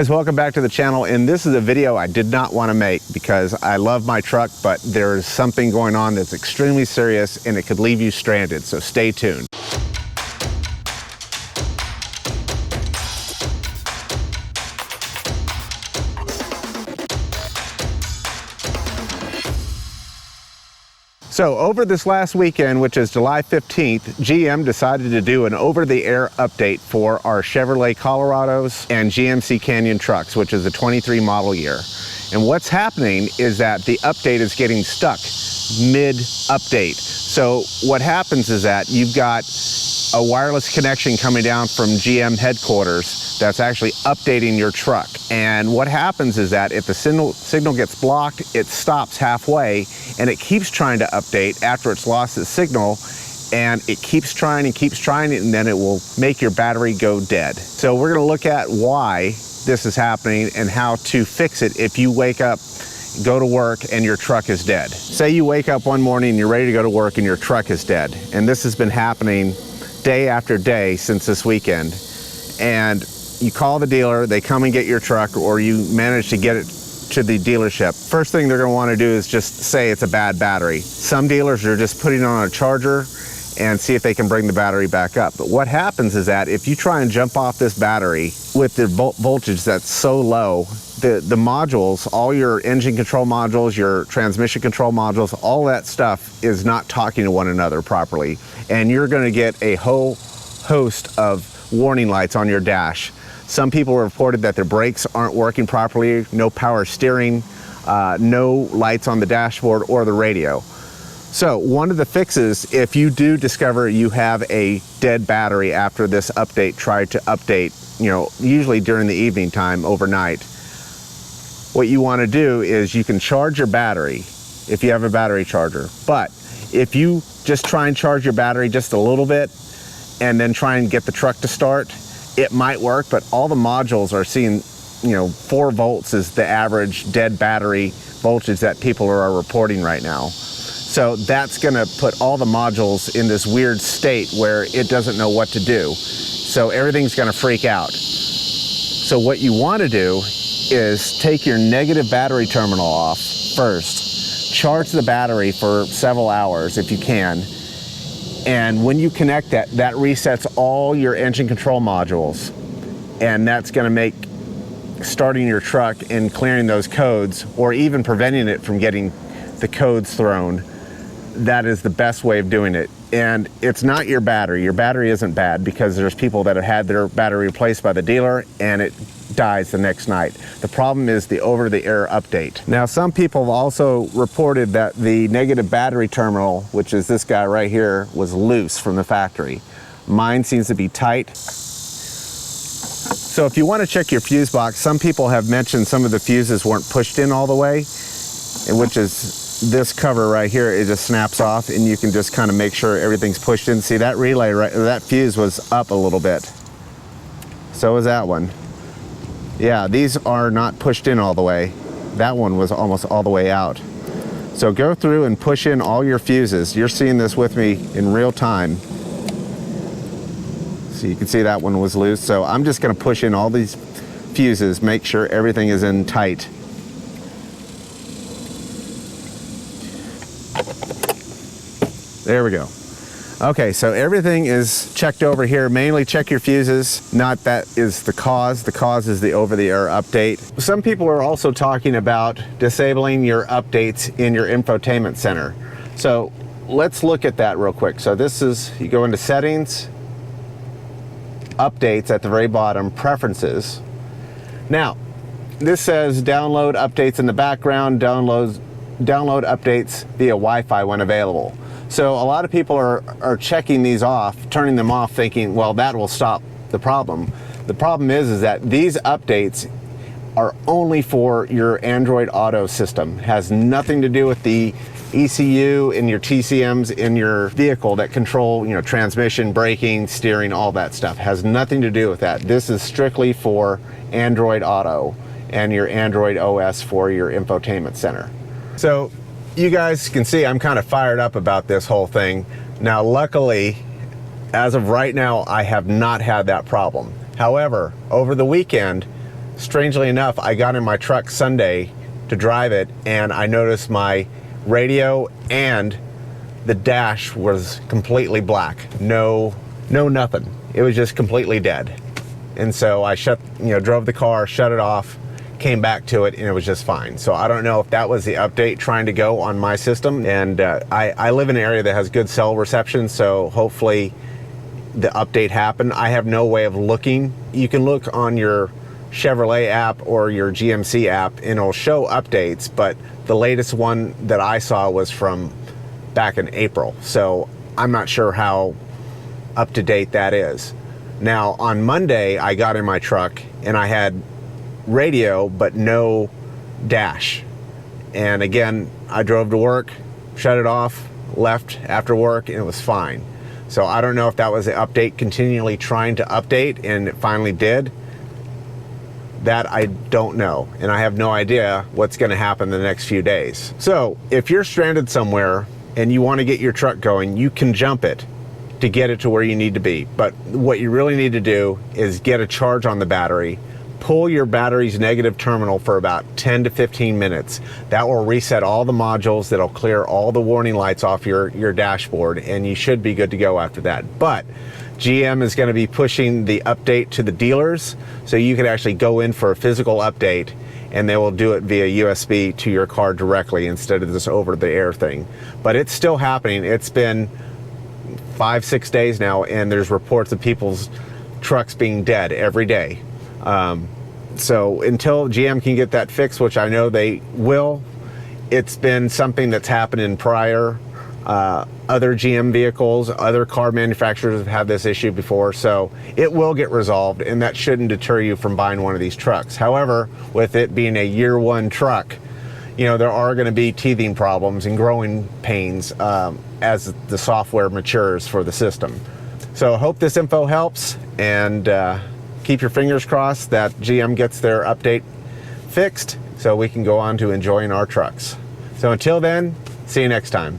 Guys, welcome back to the channel, and this is a video I did not want to make because I love my truck, but there's something going on that's extremely serious and it could leave you stranded, so stay tuned. So over this last weekend, which is July 15th, GM decided to do an over-the-air update for our Chevrolet Colorados and GMC Canyon trucks, which is the 23 model year. And what's happening is that the update is getting stuck mid-update. So what happens is that you've got a wireless connection coming down from GM headquarters that's actually updating your truck. And what happens is that if the signal gets blocked, it stops halfway and it keeps trying to update after it's lost its signal, and it keeps trying and then it will make your battery go dead. So we're gonna look at why this is happening and how to fix it if you wake up, go to work, and your truck is dead. Say you wake up one morning and you're ready to go to work and your truck is dead. And this has been happening day after day since this weekend. And you call the dealer, they come and get your truck, or you manage to get it to the dealership. First thing they're gonna wanna do is just say it's a bad battery. Some dealers are just putting it on a charger and see if they can bring the battery back up. But what happens is that if you try and jump off this battery with the voltage that's so low, the modules, all your engine control modules, your transmission control modules, all that stuff is not talking to one another properly. And you're gonna get a whole host of warning lights on your dash. Some people reported that their brakes aren't working properly, no power steering, no lights on the dashboard or the radio. So one of the fixes, if you do discover you have a dead battery after this update, try to update, usually during the evening time, overnight. What you want to do is you can charge your battery if you have a battery charger. But if you just try and charge your battery just a little bit and then try and get the truck to start, it might work, but all the modules are seeing, 4 volts is the average dead battery voltage that people are reporting right now. So that's gonna put all the modules in this weird state where it doesn't know what to do. So everything's gonna freak out. So what you wanna do is take your negative battery terminal off first, charge the battery for several hours if you can, and when you connect that resets all your engine control modules, and that's gonna make starting your truck and clearing those codes, or even preventing it from getting the codes thrown, that is the best way of doing it. And it's not your battery. Your battery isn't bad, because there's people that have had their battery replaced by the dealer and it dies the next night. The problem is the over-the-air update. Now, some people have also reported that the negative battery terminal, which is this guy right here, was loose from the factory. Mine seems to be tight. So if you want to check your fuse box, some people have mentioned some of the fuses weren't pushed in all the way, which is this cover right here. It just snaps off and you can just kind of make sure everything's pushed in. See, that relay, that fuse was up a little bit. So is that one. Yeah, these are not pushed in all the way. That one was almost all the way out. So go through and push in all your fuses. You're seeing this with me in real time. So you can see that one was loose. So I'm just gonna push in all these fuses, make sure everything is in tight. There we go. Okay, so everything is checked over here. Mainly check your fuses. Not that is the cause. The cause is the over-the-air update. Some people are also talking about disabling your updates in your infotainment center. So let's look at that real quick. So this is, you go into settings, updates at the very bottom, preferences. Now, this says download updates in the background, download updates via Wi-Fi when available. So a lot of people are checking these off, turning them off, thinking, well, that will stop the problem. The problem is that these updates are only for your Android Auto system. It has nothing to do with the ECU and your TCMs in your vehicle that control, transmission, braking, steering, all that stuff. It has nothing to do with that. This is strictly for Android Auto and your Android OS for your infotainment center. So you guys can see I'm kind of fired up about this whole thing. Now, luckily, as of right now, I have not had that problem. However, over the weekend, strangely enough, I got in my truck Sunday to drive it, and I noticed my radio and the dash was completely black. No nothing. It was just completely dead. And so I drove the car, shut it off, came back to it, and it was just fine. So I don't know if that was the update trying to go on my system. And I live in an area that has good cell reception, so hopefully the update happened. I have no way of looking. You can look on your Chevrolet app or your GMC app and it'll show updates, but the latest one that I saw was from back in April. So I'm not sure how up to date that is. Now on Monday, I got in my truck and I had radio, but no dash. And again, I drove to work, shut it off, left after work, and it was fine. So I don't know if that was the update continually trying to update and it finally did. That I don't know, and I have no idea what's going to happen the next few days. So if you're stranded somewhere and you want to get your truck going, you can jump it to get it to where you need to be. But what you really need to do is get a charge on the battery, pull your battery's negative terminal for about 10 to 15 minutes. That will reset all the modules, that'll clear all the warning lights off your dashboard, and you should be good to go after that. But GM is going to be pushing the update to the dealers, so you can actually go in for a physical update and they will do it via USB to your car directly instead of this over-the-air thing. But it's still happening. It's been 5-6 days now, and there's reports of people's trucks being dead every day. So until GM can get that fixed, which I know they will, it's been something that's happened in prior other GM vehicles. Other car manufacturers have had this issue before, so it will get resolved, and that shouldn't deter you from buying one of these trucks. However, with it being a year one truck, there are going to be teething problems and growing pains as the software matures for the system. So I hope this info helps, and keep your fingers crossed that GM gets their update fixed so we can go on to enjoying our trucks. So until then, see you next time.